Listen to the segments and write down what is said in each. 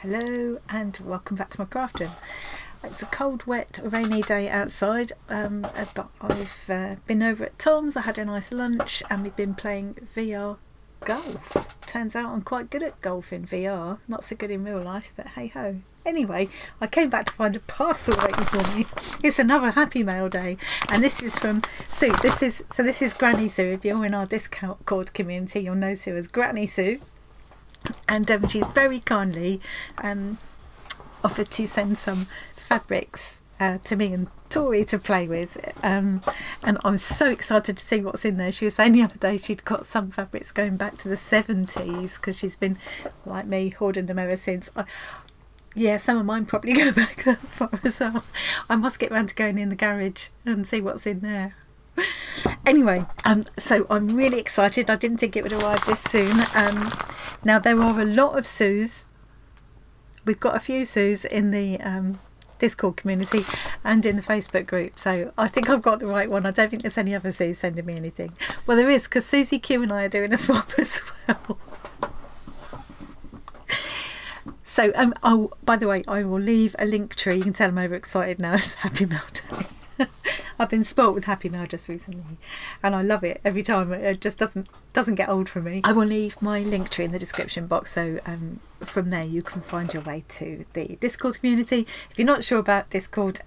Hello and welcome back to my crafting. It's a cold, wet, rainy day outside, but I've been over at Tom's. I had a nice lunch and we've been playing VR golf. Turns out I'm quite good at golf in VR, not so good in real life, but hey ho. Anyway, I came back to find a parcel waiting for me. It's another Happy Mail day, and this is from Sue. This is Granny Sue. If you're in our Discord community, you'll know Sue as Granny Sue. And she's very kindly offered to send some fabrics to me and Tori to play with, and I'm so excited to see what's in there. She was saying the other day she'd got some fabrics going back to the 70s because she's been, like me, hoarding them ever since. Yeah, some of mine probably go back that far as well. I must get round to going in the garage and see what's in there. Anyway, so I'm really excited. I didn't think it would arrive this soon. Now there are a lot of Sues. We've got a few Sues in the Discord community and in the Facebook group, so I think I've got the right one. I don't think there's any other Sues sending me anything. Well, there is, because Susie Q and I are doing a swap as well. So oh, by the way, I will leave a link tree. You can tell I'm overexcited now. It's Happy Mail Day. I've been spoilt with Happy Mail just recently and I love it every time. It just doesn't get old for me. I will leave my link tree in the description box, so from there you can find your way to the Discord community. If you're not sure about Discord,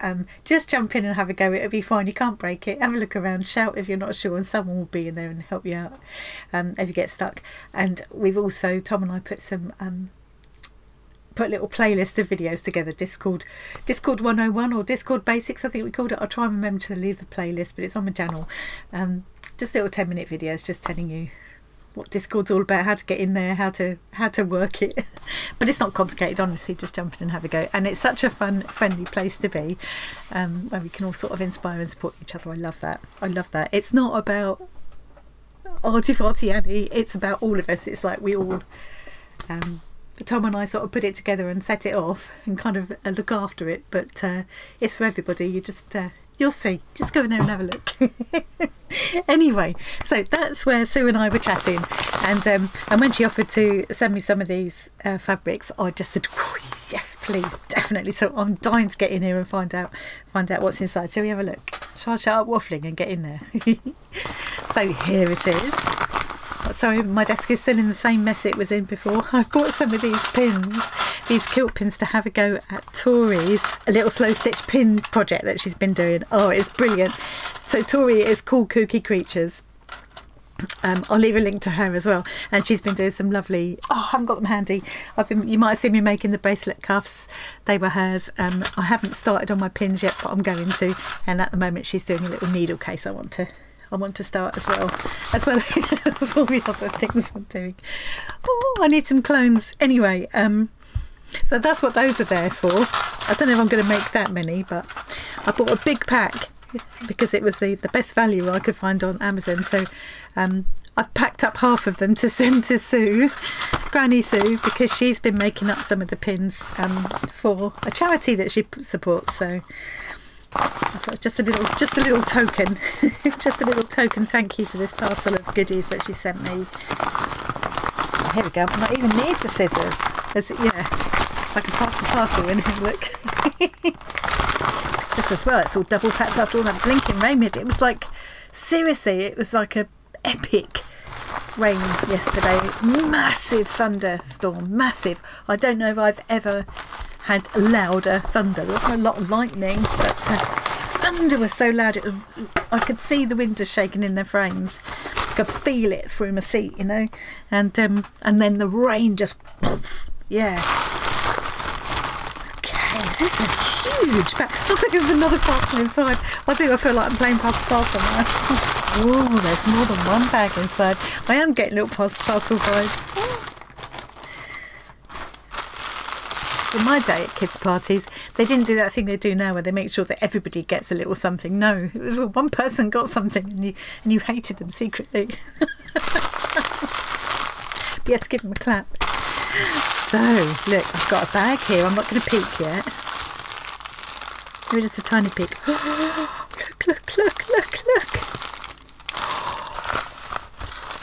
just jump in and have a go. It'll be fine. You can't break it. Have a look around, shout if you're not sure, and someone will be in there and help you out if you get stuck. And we've also, Tom and I put some put a little playlist of videos together, Discord 101 or Discord Basics I think we called it. I'll try and remember to leave the playlist, but it's on my channel. Just little 10-minute videos just telling you what Discord's all about, how to get in there, how to work it. But it's not complicated, honestly. Just jump in and have a go, and it's such a fun, friendly place to be, where we can all sort of inspire and support each other. I love that. It's not about arty-farty Annie, it's about all of us. It's like we all Tom and I sort of put it together and set it off and kind of look after it, but it's for everybody. You just you'll see, just go in there and have a look. Anyway, so that's where Sue and I were chatting, and when she offered to send me some of these fabrics, I just said, oh, yes please, definitely. So I'm dying to get in here and find out what's inside. Shall we have a look? Shall I shut up waffling and get in there? So here it is. Sorry, my desk is still in the same mess it was in before. I've bought some of these pins, these quilt pins, to have a go at Tori's a little slow stitch pin project that she's been doing. Oh, it's brilliant. So Tori is called Kooky Creatures. I'll leave a link to her as well, and she's been doing some lovely, oh, I haven't got them handy. You might have seen me making the bracelet cuffs. They were hers. I haven't started on my pins yet, but I'm going to, and at the moment she's doing a little needle case I want to start as well as all the other things I'm doing. Oh, I need some clones. Anyway, so that's what those are there for. I don't know if I'm going to make that many, but I bought a big pack because it was the best value I could find on Amazon. So I've packed up half of them to send to Sue, Granny Sue, because she's been making up some of the pins for a charity that she supports. So I thought just a little token, just a little token thank you for this parcel of goodies that she sent me. Oh, here we go. I might even need the scissors. Yeah, it's like a parcel in here, look. Just as well, it's all double packed after all that blinking rain. It was like, seriously, it was like a epic rain yesterday. Massive thunderstorm, massive. I don't know if I've ever had louder thunder. There wasn't a lot of lightning, but thunder was so loud I could see the windows shaking in their frames. I could feel it through my seat, you know, and then the rain just poof, yeah. Okay, this is a huge bag. I think there's another parcel inside. I feel like I'm playing parcel now. Oh, there's more than one bag inside. I am getting little parcel vibes. In my day at kids' parties, they didn't do that thing they do now where they make sure that everybody gets a little something. No, it was one person got something and you hated them secretly. But you had to give them a clap. So, look, I've got a bag here. I'm not going to peek yet. Maybe just a tiny peek. Look.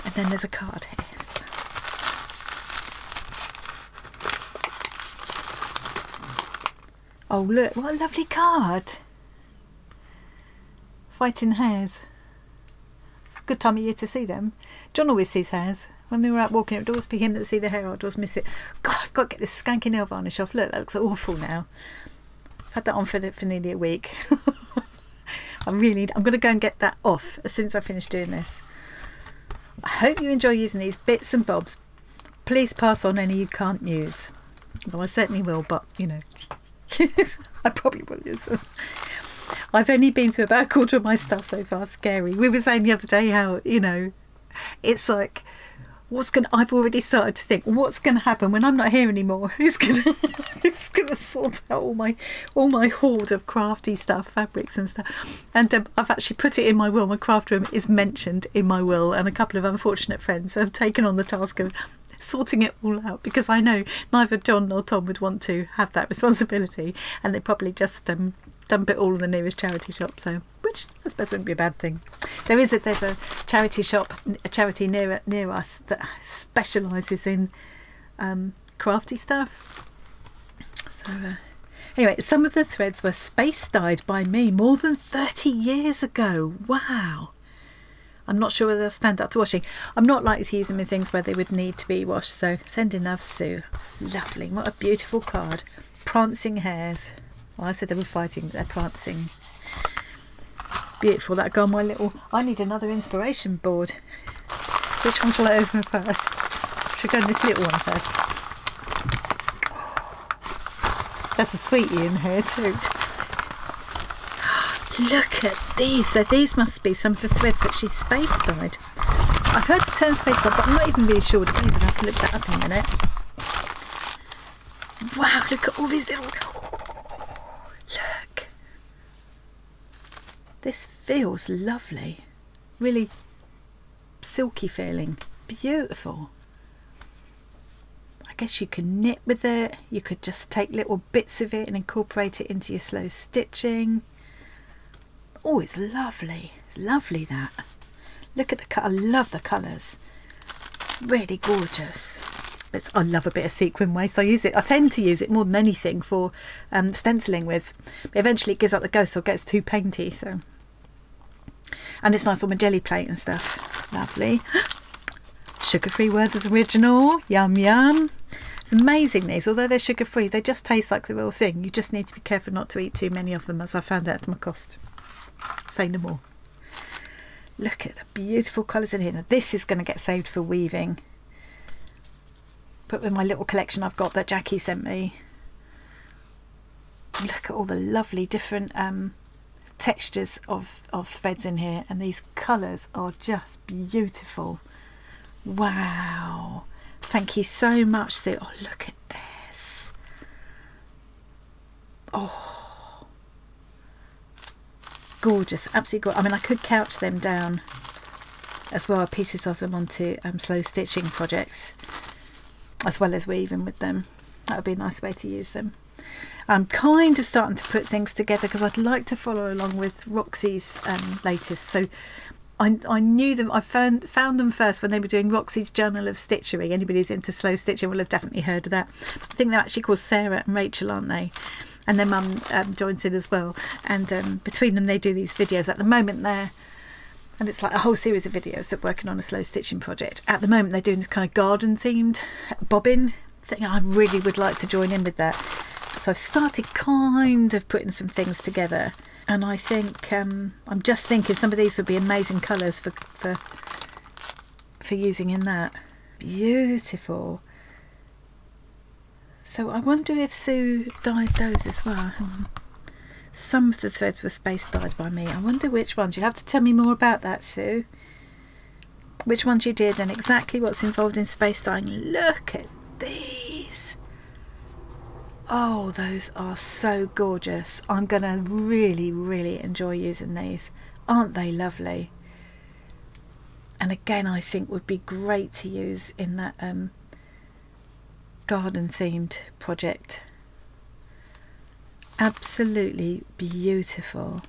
And then there's a card here. Oh look, what a lovely card. Fighting hares. It's a good time of year to see them. John always sees hares. When we were out walking, it would always be him that would see the hare. I'd always miss it. God, I've got to get this skanky nail varnish off. Look, that looks awful now. I've had that on for nearly a week. I'm going to go and get that off as soon as I finish doing this. I hope you enjoy using these bits and bobs. Please pass on any you can't use. Well, I certainly will, but you know, I probably will use them. I've only been through about a quarter of my stuff so far. Scary. We were saying the other day how, you know, it's like, I've already started to think, what's going to happen when I'm not here anymore? Who's going to sort out all my hoard of crafty stuff, fabrics and stuff? And I've actually put it in my will. My craft room is mentioned in my will, and a couple of unfortunate friends have taken on the task of sorting it all out, because I know neither John nor Tom would want to have that responsibility, and they probably just dump it all in the nearest charity shop. So, which I suppose wouldn't be a bad thing. There's a charity shop, a charity near us that specialises in crafty stuff. So anyway, some of the threads were space dyed by me more than 30 years ago. Wow. I'm not sure whether they'll stand up to washing. I'm not likely to use them in things where they would need to be washed. So sending love, Sue. Lovely. What a beautiful card. Prancing hares. Well, I said they were fighting, they're prancing. Beautiful. That'll go on my little... I need another inspiration board. Which one shall I open first? Should I go on this little one first? That's a sweetie in here too. Look at these. So these must be some of the threads that she space dyed. I've heard the term space dyed, but I'm not even really sure what it means. I'll have to look that up in a minute. Wow, look at all these little... Look. This feels lovely. Really silky feeling. Beautiful. I guess you can knit with it. You could just take little bits of it and incorporate it into your slow stitching. Oh, it's lovely. It's lovely, that. Look at the cut. I love the colours. Really gorgeous. I love a bit of sequin waste. I tend to use it more than anything for stenciling with. But eventually it gives up the ghost or gets too painty. So, and it's nice on my jelly plate and stuff. Lovely. Sugar-free Werther's Original. Yum yum. It's amazing, these. Although they're sugar-free, they just taste like the real thing. You just need to be careful not to eat too many of them, as I found out to my cost. Say no more. Look at the beautiful colours in here. Now this is going to get saved for weaving. Put in my little collection I've got that Jackie sent me. Look at all the lovely different textures of threads in here, and these colours are just beautiful. Wow. Thank you so much, Sue. Oh, look at this. Oh. Gorgeous, absolutely gorgeous. I mean, I could couch them down as well, pieces of them onto slow stitching projects, as well as weaving with them. That would be a nice way to use them. I'm kind of starting to put things together because I'd like to follow along with Roxy's latest. So I knew them. I found them first when they were doing Roxy's Journal of Stitchery. Anybody who's into slow stitching will have definitely heard of that. I think they're actually called Sarah and Rachel, aren't they? And their mum joins in as well. And between them, they do these videos. At the moment, and it's like a whole series of videos that are working on a slow stitching project. At the moment, they're doing this kind of garden themed bobbin thing. I really would like to join in with that. So I've started kind of putting some things together. And I think I'm just thinking some of these would be amazing colours for using in that. Beautiful. So I wonder if Sue dyed those as well. Some of the threads were space dyed by me. I wonder which ones. You'll have to tell me more about that, Sue. Which ones you did and exactly what's involved in space dyeing. Look at these. Oh, those are so gorgeous. I'm going to really, really enjoy using these. Aren't they lovely? And again, I think would be great to use in that garden themed project. Absolutely beautiful.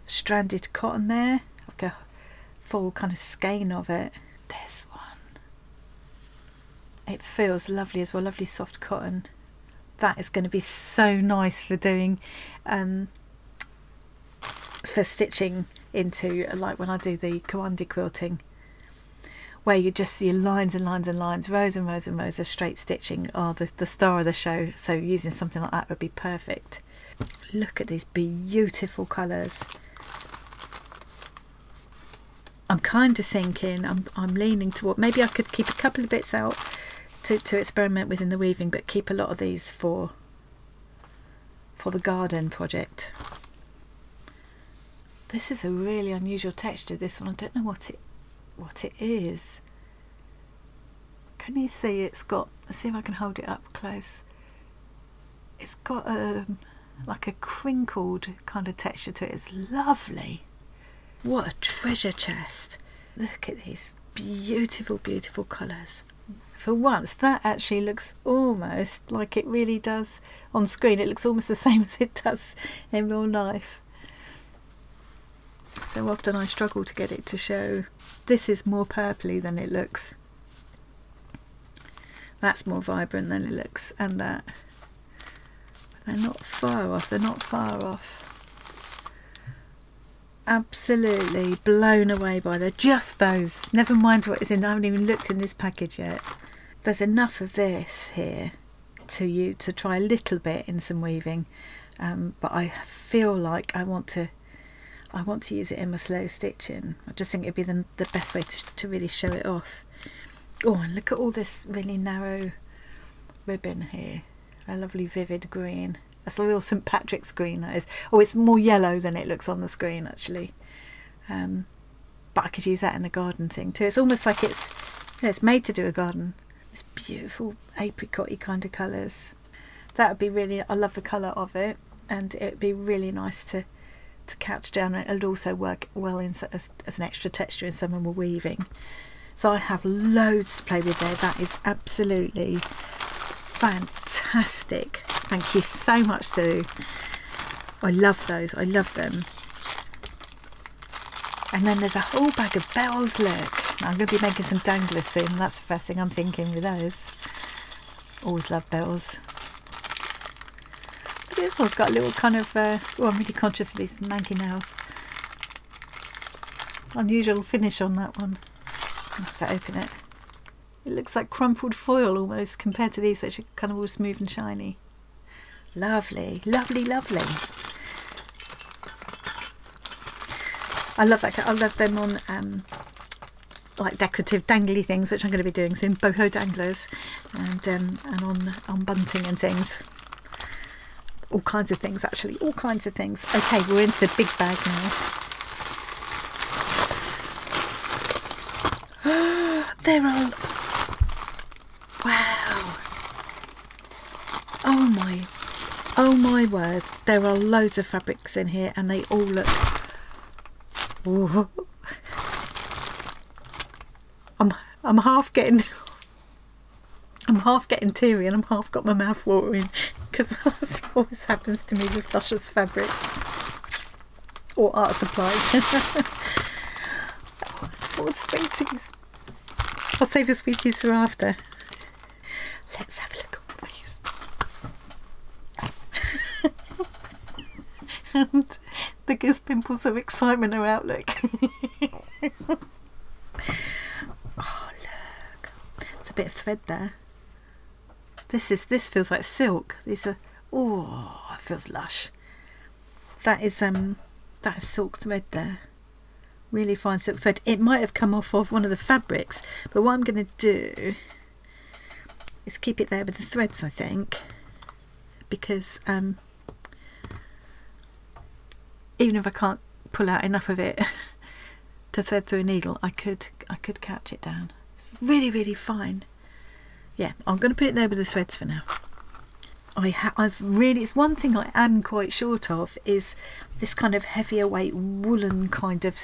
Stranded cotton there, like a full kind of skein of it. This one. It feels lovely as well, lovely soft cotton. that is going to be so nice for doing for stitching into, like when I do the Kawandi quilting, where you just see lines and lines and lines, rows and rows and rows of straight stitching are the star of the show. So using something like that would be perfect. Look at these beautiful colours. I'm kind of thinking, I'm leaning toward, maybe I could keep a couple of bits out to experiment with in the weaving, but keep a lot of these for the garden project. This is a really unusual texture, this one. I don't know what it is. Can you see it's got, let's see if I can hold it up close. It's got like a crinkled kind of texture to it. It's lovely. What a treasure chest. Look at these beautiful, beautiful colours. For once, that actually looks almost like it really does on screen. It looks almost the same as it does in real life. So often I struggle to get it to show. This is more purpley than it looks. That's more vibrant than it looks, and that. But they're not far off. They're not far off. Absolutely blown away by just those. Never mind what is in. I haven't even looked in this package yet. There's enough of this here to try a little bit in some weaving, but I feel like I want to use it in my slow stitching. I just think it'd be the best way to really show it off. Oh, and look at all this really narrow ribbon here. A lovely vivid green. That's a real St. Patrick's green, that is. Oh, it's more yellow than it looks on the screen, actually. But I could use that in a garden thing too. It's almost like it's made to do a garden. It's beautiful apricot-y kind of colours. That would be really, I love the colour of it, and it'd be really nice to couch down. It would also work well as an extra texture in some of my weaving. So I have loads to play with there. That is absolutely fantastic. Thank you so much, Sue. I love those. I love them. And then there's a whole bag of bells, look. I'm going to be making some danglers soon. That's the first thing I'm thinking with those. Always love bells. But this one's got a little kind of, oh, I'm really conscious of these manky nails. Unusual finish on that one. I have to open it. It looks like crumpled foil almost, compared to these, which are kind of all smooth and shiny. Lovely, lovely, lovely. I love that. I love them on like decorative dangly things, which I'm going to be doing soon, boho danglers, and on bunting and things. All kinds of things, actually, all kinds of things. Okay, we're into the big bag now. There are, wow, oh my word, there are loads of fabrics in here, and they all look, ooh. I'm half getting teary, and I'm half got my mouth watering, because that's what always happens to me with luscious fabrics or art supplies. Oh, sweeties. I'll save the sweeties for after. Let's have a look at all these. And the goose pimples of excitement are out, look. Oh, look. There's a bit of thread there. This feels like silk. These are, oh, it feels lush. That is silk thread there. Really fine silk thread. It might have come off of one of the fabrics, but what I'm going to do is keep it there with the threads, I think, because even if I can't pull out enough of it to thread through a needle, I could catch it down. It's really, really fine. Yeah, I'm going to put it there with the threads for now. It's one thing I am quite short of, is this kind of heavier weight woolen kind of,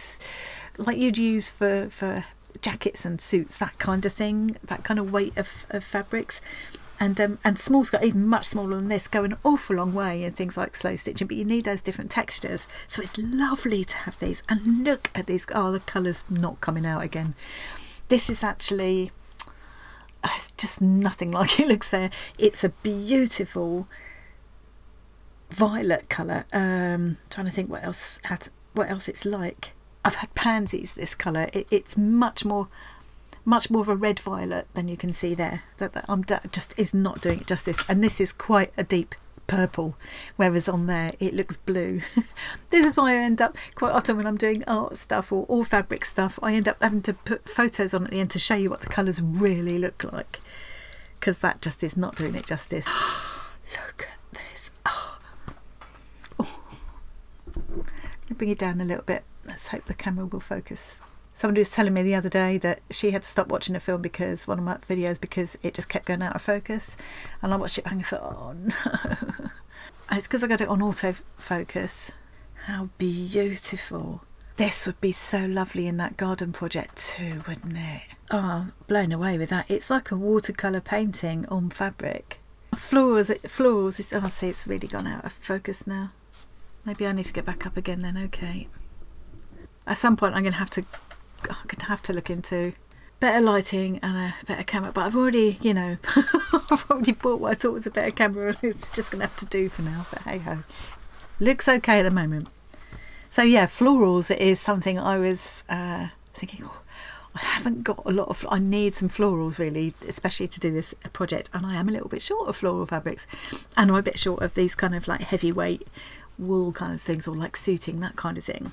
like you'd use for jackets and suits, that kind of thing, that kind of weight of fabrics. And small's got even much smaller than this, go an awful long way in things like slow stitching, but you need those different textures. So it's lovely to have these. And look at these, oh, the colour's not coming out again. This is actually, it's just nothing like it looks there. It's a beautiful violet colour. Trying to think what else it's like. I've had pansies this colour. It's much more of a red violet than you can see there. That just is not doing it justice. And this is quite a deep purple, whereas on there it looks blue. This is why I end up quite often when I'm doing art stuff or fabric stuff, I end up having to put photos on at the end to show you what the colours really look like, because that just is not doing it justice. Look at this. Oh. Let me bring it down a little bit. Let's hope the camera will focus. Somebody was telling me the other day that she had to stop watching a film, because one of my videos, because it just kept going out of focus, and I watched it back and thought, oh no. And it's because I got it on autofocus. How beautiful. This would be so lovely in that garden project too, wouldn't it? Oh, blown away with that. It's like a watercolour painting on fabric. Florals is, oh, see, it's really gone out of focus now. Maybe I need to get back up again then. Okay. At some point I'm going to have to look into better lighting and a better camera, but I've already, you know, I've already bought what I thought was a better camera. It's just going to have to do for now, but hey ho. Looks okay at the moment. So yeah, florals is something I was thinking, oh, I haven't got a lot of, I need some florals really, especially to do this project, and I am a little bit short of floral fabrics, and I'm a bit short of these kind of like heavyweight wool kind of things, or like suiting, that kind of thing.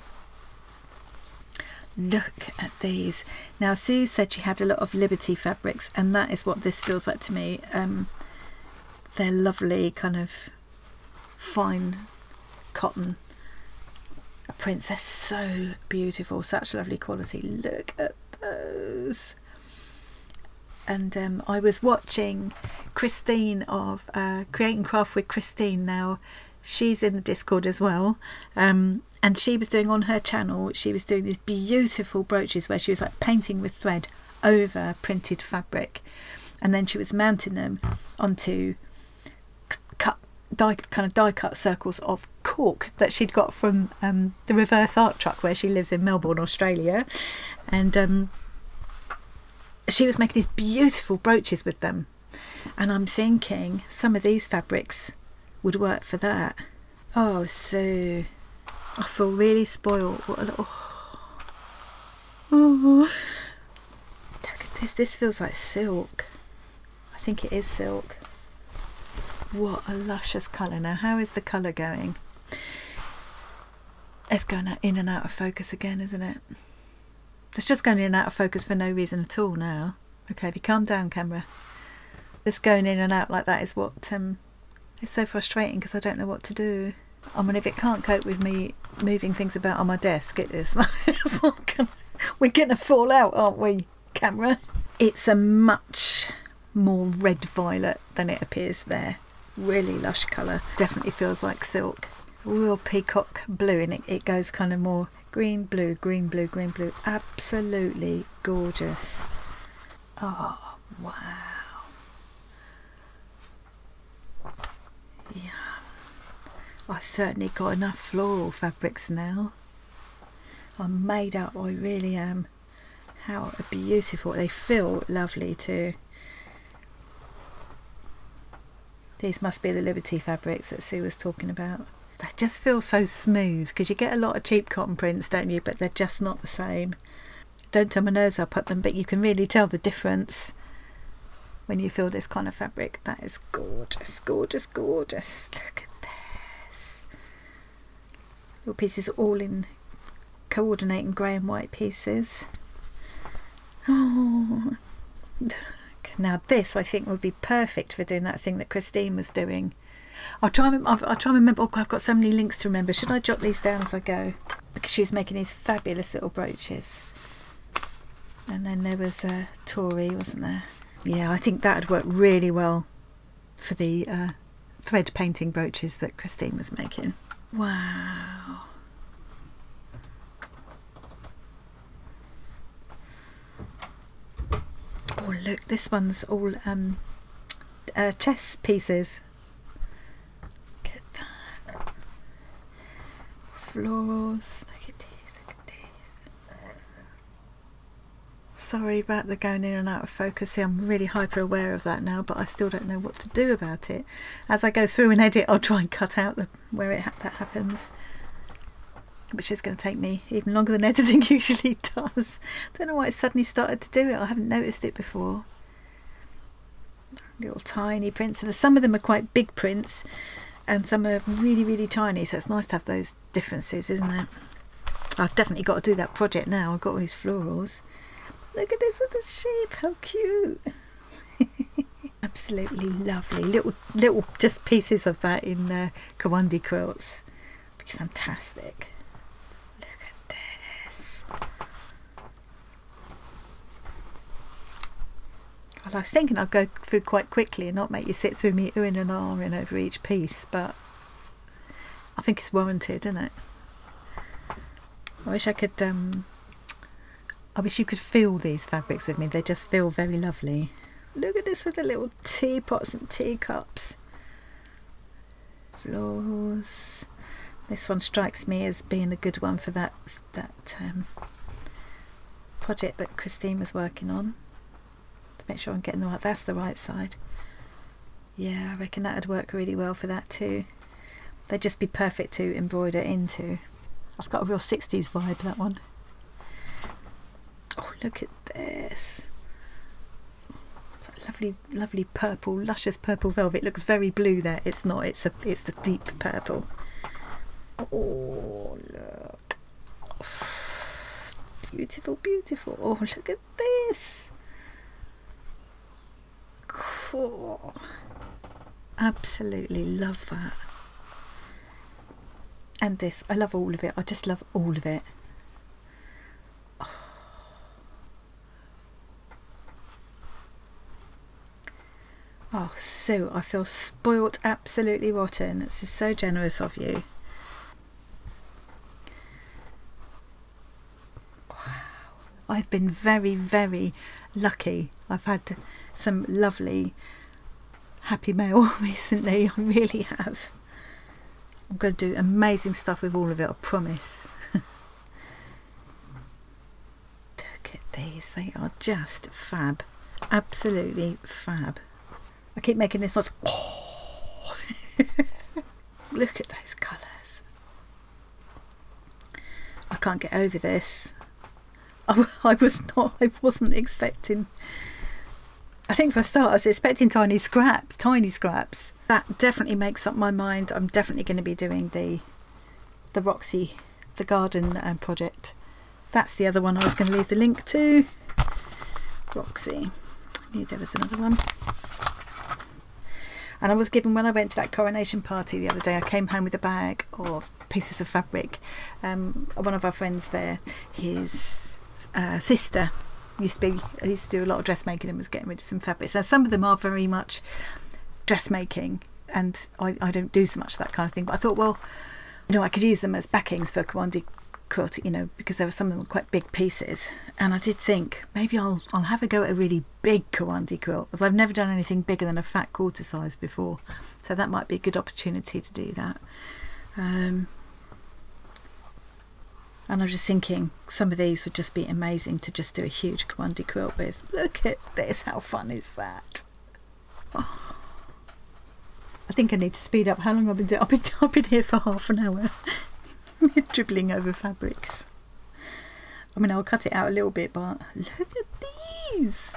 Look at these. Now Sue said she had a lot of Liberty fabrics, and that is what this feels like to me. They're lovely kind of fine cotton prints. They're so beautiful, such lovely quality. Look at those. And I was watching Christine of Create and Craft with Christine. Now she's in the Discord as well, and she was doing on her channel, she was doing these beautiful brooches where she was like painting with thread over printed fabric, and then she was mounting them onto die cut circles of cork that she'd got from the reverse art truck where she lives in Melbourne, Australia, and she was making these beautiful brooches with them, and I'm thinking some of these fabrics would work for that. Oh, so I feel really spoiled. What a little, oh, look at this. This feels like silk. I think it is silk. What a luscious colour. Now how is the colour going? It's going in and out of focus again, isn't it? It's just going in and out of focus for no reason at all now. Okay, if you calm down, camera. This going in and out like that is what it's so frustrating, because I don't know what to do. I mean, if it can't cope with me moving things about on my desk, it is it's like, we're gonna fall out, aren't we, camera? It's a much more red violet than it appears there. Really lush colour. Definitely feels like silk. Real peacock blue, and it goes kind of more green, blue, green, blue, green, blue. Absolutely gorgeous. Oh, wow. Yeah. I've certainly got enough floral fabrics now. I'm made up, I really am. How beautiful. They feel lovely too. These must be the Liberty fabrics that Sue was talking about. They just feel so smooth, because you get a lot of cheap cotton prints, don't you? But they're just not the same. Don't turn my nose up at them, but you can really tell the difference when you feel this kind of fabric. That is gorgeous, gorgeous, gorgeous. Look at this. Little pieces all in coordinating grey and white pieces. Oh. Now this, I think, would be perfect for doing that thing that Christine was doing. I'll try and remember. Oh, I've got so many links to remember. Should I jot these down as I go? Because she was making these fabulous little brooches. And then there was Tori, wasn't there? Yeah, I think that would work really well for the thread painting brooches that Christine was making. Wow. Oh look, this one's all chess pieces. Look at that. Florals. Look at these, look at these. sorry about the going in and out of focus. See, I'm really hyper aware of that now, but I still don't know what to do about it. As I go through and edit, I'll try and cut out where that happens, which is going to take me even longer than editing usually does. Don't know why it suddenly started to do it. I haven't noticed it before. Little tiny prints, and some of them are quite big prints and some are really, really tiny, so it's nice to have those differences, isn't it? I've definitely got to do that project now. I've got all these florals. Look at this with the sheep, how cute. Absolutely lovely. Little just pieces of that in Kawandi quilts. Be fantastic. Look at this. Well, I was thinking I'd go through quite quickly and not make you sit through me oohing and ahhing over each piece, but I think it's warranted, isn't it? I wish I could, I wish you could feel these fabrics with me. They just feel very lovely. Look at this with the little teapots and teacups. Florals. This one strikes me as being a good one for that project that Christine was working on. To make sure I'm getting the right, that's the right side. Yeah, I reckon that would work really well for that too. They'd just be perfect to embroider into. I've got a real 60s vibe, that one. Oh, look at this. It's a lovely, lovely purple, luscious purple velvet. It looks very blue there. It's not, it's a deep purple. Oh, look. Beautiful, beautiful. Oh, look at this. Cool. Absolutely love that. And this, I love all of it. I just love all of it. Oh, Sue, I feel spoilt absolutely rotten. This is so generous of you. Wow. I've been very, very lucky. I've had some lovely happy mail recently. I really have. I'm going to do amazing stuff with all of it, I promise. Look at these, they are just fab. Absolutely fab. I keep making this noise. Oh. Look at those colours. I can't get over this. I wasn't expecting. I think for a start I was expecting tiny scraps. That definitely makes up my mind. I'm definitely going to be doing the Roxy, the garden project. That's the other one I was going to leave the link to. Roxy. I knew there was another one. And I was given, when I went to that coronation party the other day, I came home with a bag of pieces of fabric. One of our friends there, his sister used to do a lot of dressmaking and was getting rid of some fabrics. So some of them are very much dressmaking, and I don't do so much of that kind of thing, but I thought, well, you know, I could use them as backings for Kawandi quilt, you know, because there were some of them were quite big pieces, and I did think maybe I'll have a go at a really big Kawandi quilt, because I've never done anything bigger than a fat quarter size before, so that might be a good opportunity to do that. And I was just thinking some of these would just be amazing to just do a huge Kawandi quilt with. Look at this, how fun is that? Oh. I think I need to speed up how long I've been doing. I've been here for half an hour dribbling over fabrics. I mean, I'll cut it out a little bit, but look at these.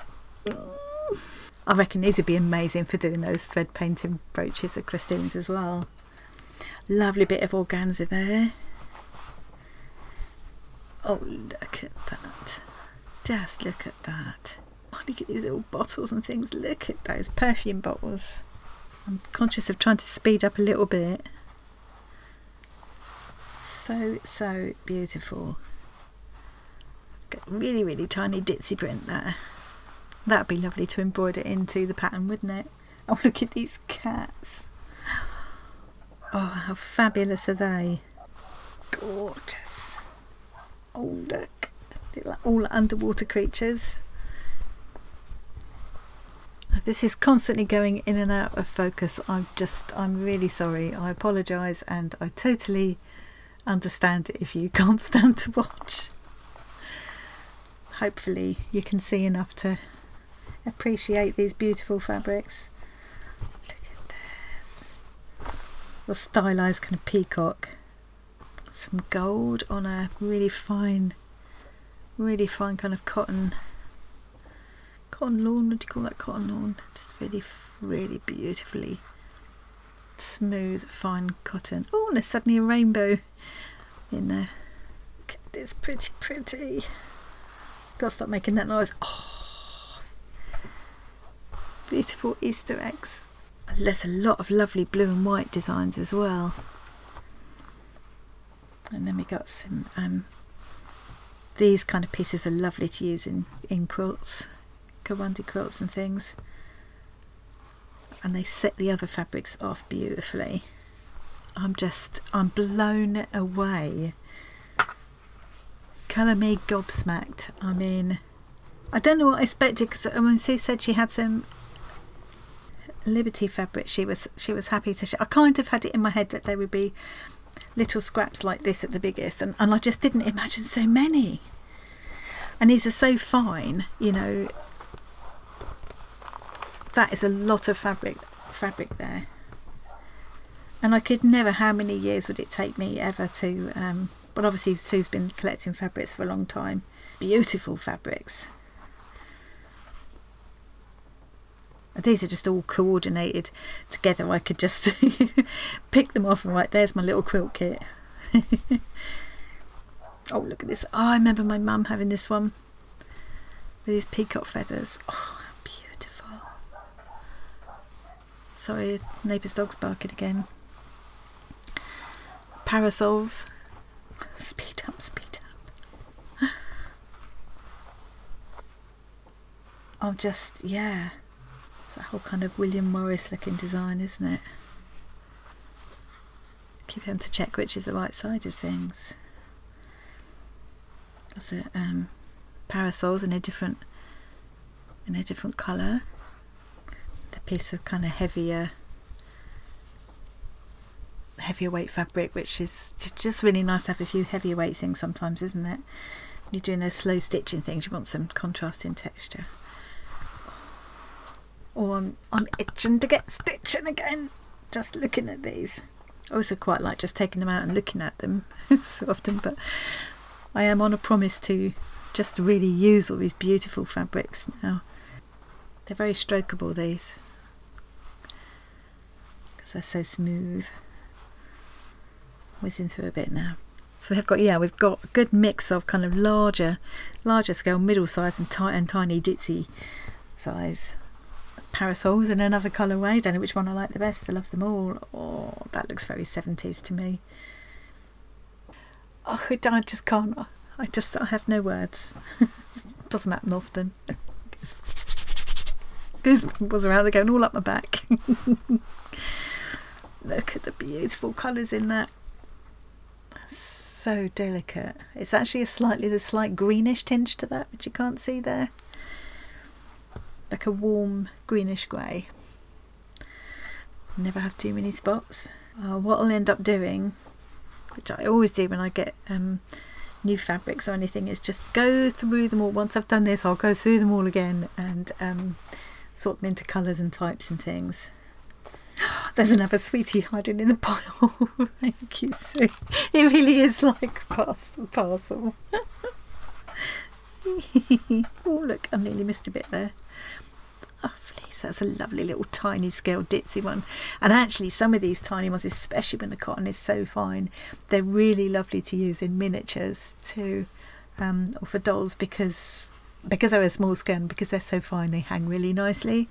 I reckon these would be amazing for doing those thread painting brooches at Christine's as well. Lovely bit of organza there. Oh, look at that. Just look at that. Oh, look at these little bottles and things. Look at those perfume bottles. I'm conscious of trying to speed up a little bit. So beautiful. Got really, really tiny ditzy print there. That'd be lovely to embroider into the pattern, wouldn't it? Oh, look at these cats. Oh, how fabulous are they? Gorgeous. Oh, look, they're like all underwater creatures. This is constantly going in and out of focus. I'm really sorry. I apologise, and I totally understand if you can't stand to watch. hopefully you can see enough to appreciate these beautiful fabrics. Look at this. The stylized kind of peacock. Some gold on a really fine kind of cotton lawn. What do you call that? Cotton lawn. Just really beautifully smooth, fine cotton. Oh, and there's suddenly a rainbow in there. Look at this, pretty. Gotta stop making that noise. Oh, beautiful Easter eggs. And there's a lot of lovely blue and white designs as well. And then we got some these kind of pieces are lovely to use in quilts, Kawandi quilts and things, and they set the other fabrics off beautifully. I'm blown away. Colour me gobsmacked. I mean, I don't know what I expected, because when Sue said she had some Liberty fabric, she was happy to I kind of had it in my head that there would be little scraps like this at the biggest, and I just didn't imagine so many. And these are so fine, you know. That is a lot of fabric there. And I could never, how many years would it take me ever to but obviously Sue's been collecting fabrics for a long time. Beautiful fabrics. These are just all coordinated together. I could just pick them off and right, there's my little quilt kit. Oh, look at this. Oh, I remember my mum having this one with these peacock feathers. Oh, beautiful. Sorry, neighbour's dog's barking again. Parasols. Speed up. Oh, just, yeah. It's a whole kind of William Morris looking design, isn't it? Keep having to check which is the right side of things. That's it. Parasols in a different colour. The piece of kind of heavier weight fabric, which is just really nice to have a few heavier weight things sometimes, isn't it? When you're doing those slow stitching things, you want some contrast in texture. Oh, I'm itching to get stitching again, just looking at these. I also quite like just taking them out and looking at them so often, but I am on a promise to just really use all these beautiful fabrics now. They're very strokeable, these, because they're so smooth. Whizzing through a bit now. So we've got a good mix of kind of larger scale, middle size and tiny ditzy size parasols in another colourway. Don't know which one I like the best. I love them all. Oh, that looks very 70s to me. Oh, I just can't. I have no words. Doesn't happen often. Goosebumps around, they're going all up my back. Look at the beautiful colours in that. So delicate. It's actually the slight greenish tinge to that, which you can't see there. Like a warm greenish grey. Never have too many spots. What I'll end up doing, which I always do when I get new fabrics or anything, is just go through them all. Once I've done this, I'll go through them all again and sort them into colours and types and things. There's another sweetie hiding in the pile. Thank you, Sue. It really is like parcel. Oh, look, I nearly missed a bit there. Lovely. So that's a lovely little tiny scale ditzy one. And actually some of these tiny ones, especially when the cotton is so fine, they're really lovely to use in miniatures too, or for dolls, because they're a small scale, because they're so fine, they hang really nicely.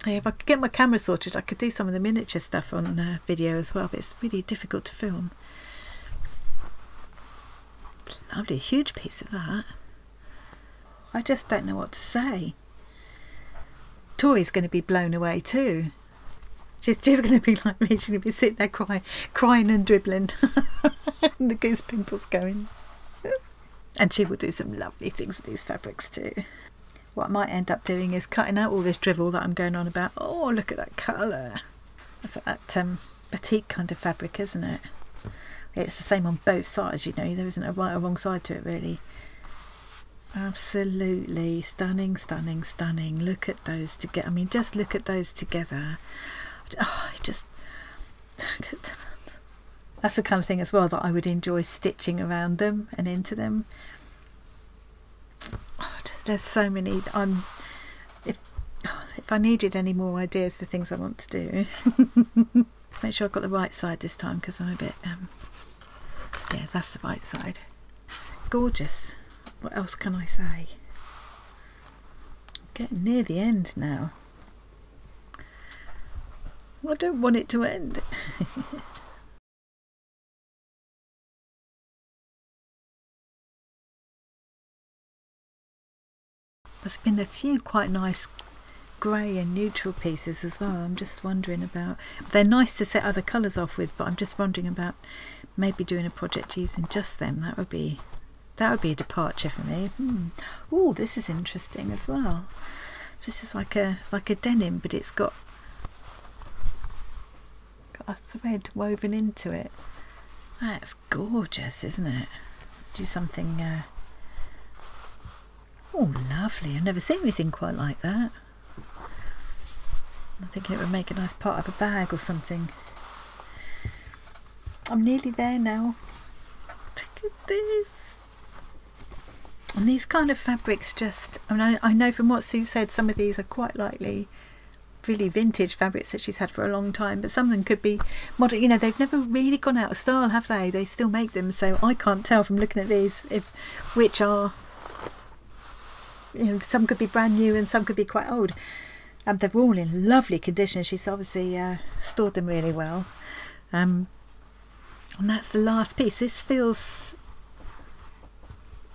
If I could get my camera sorted, I could do some of the miniature stuff on video as well, but it's really difficult to film. It's lovely, huge piece of that. I just don't know what to say. Tori's going to be blown away too. She's going to be like me. She's going to be sitting there crying and dribbling. And the goose pimples going. And she will do some lovely things with these fabrics too. What I might end up doing is cutting out all this drivel that I'm going on about. Oh, look at that colour. That's that batik kind of fabric, isn't it? It's the same on both sides, you know, there isn't a right or wrong side to it really. Absolutely stunning, stunning, stunning. Look at those together. I mean, just look at those together. Oh, just look at that. That's the kind of thing as well that I would enjoy stitching around them and into them. Oh, there's so many. If I needed any more ideas for things I want to do, make sure I've got the right side this time, because I'm a bit yeah, that's the right side. Gorgeous. What else can I say? Getting near the end now. I don't want it to end. There's been a few quite nice grey and neutral pieces as well. I'm just wondering about, they're nice to set other colours off with, but I'm just wondering about maybe doing a project using just them. That would be a departure for me. Oh, this is interesting as well. This is like a denim, but it's got a thread woven into it. That's gorgeous, isn't it? Do something oh, lovely. I've never seen anything quite like that. I'm thinking it would make a nice part of a bag or something. I'm nearly there now. Look at this. And these kind of fabrics just, I mean, I know from what Sue said, some of these are quite likely really vintage fabrics that she's had for a long time, but some of them could be modern. You know, they've never really gone out of style, have they? They still make them, so I can't tell from looking at these which are, you know, some could be brand new and some could be quite old. And they're all in lovely condition. She's obviously stored them really well. And that's the last piece. This feels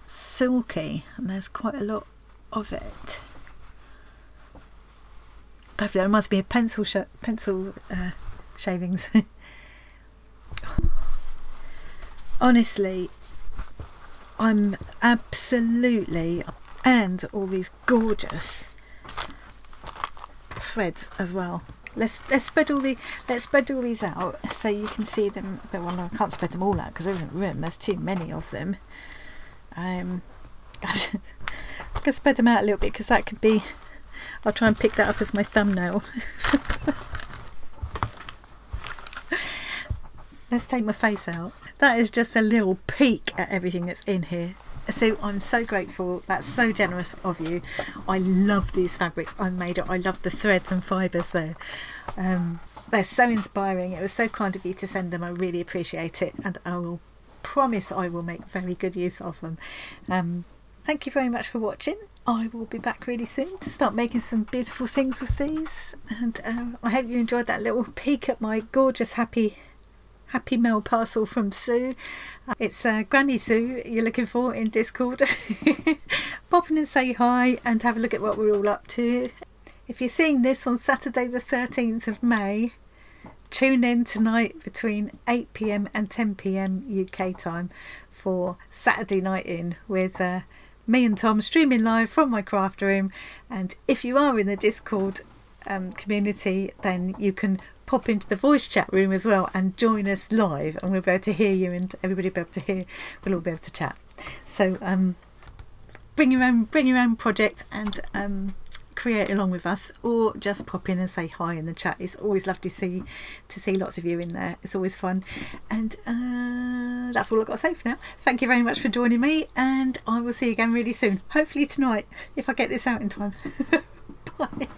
silky, and there's quite a lot of it. That reminds me of pencil shavings. Honestly, I'm absolutely, and all these gorgeous threads as well. Let's spread all these out so you can see them. But well, no, I can't spread them all out because there isn't room. There's too many of them. I can spread them out a little bit because that could be. I'll try and pick that up as my thumbnail. Let's take my face out. That is just a little peek at everything that's in here. So I'm so grateful. That's so generous of you. I love these fabrics I made it. I love the threads and fibres there. They're so inspiring. It was so kind of you to send them. I really appreciate it, and I will promise I will make very good use of them. Thank you very much for watching. I will be back really soon to start making some beautiful things with these, and I hope you enjoyed that little peek at my gorgeous happy mail parcel from Sue. It's Granny Sue you're looking for in Discord. Pop in and say hi and have a look at what we're all up to. If you're seeing this on Saturday the 13th of May, tune in tonight between 8 PM and 10 PM UK time for Saturday Night In with me and Tom streaming live from my craft room. And if you are in the Discord community, then you can pop into the voice chat room as well and join us live, and we'll be able to hear you, and everybody will be able to hear. We'll all be able to chat. So bring your own project and create along with us, or just pop in and say hi in the chat. It's always lovely to see lots of you in there. It's always fun. And that's all I've got to say for now. Thank you very much for joining me, and I will see you again really soon, hopefully tonight if I get this out in time. Bye.